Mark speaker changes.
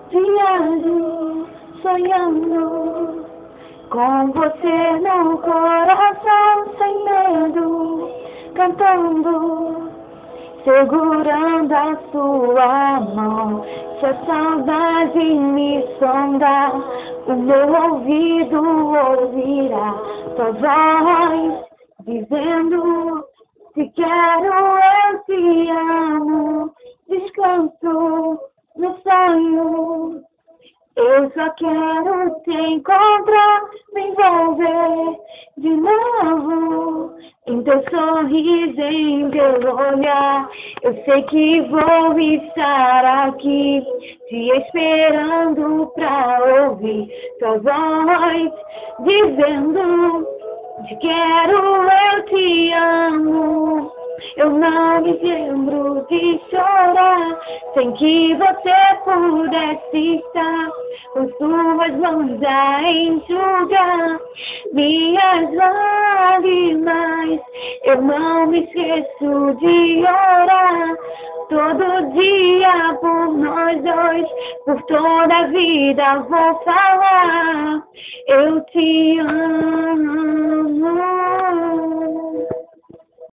Speaker 1: Viajo sonhando com você no coração, sem medo, cantando, segurando a sua mão. Se a saudade me sondar, o meu ouvido ouvirá tua voz dizendo: te quero, eu te amo. Descanso no sonho, eu só quero te encontrar, me envolver de novo em teu sorriso, em teu olhar. Eu sei que vou estar aqui te esperando pra ouvir tua voz dizendo: te quero, eu te amo. Eu não me lembro de chorar sem que você pudesse estar com suas mãos a enxugar minhas lágrimas. Eu não me esqueço de orar todo dia por nós dois, por toda a vida vou falar: eu te amo.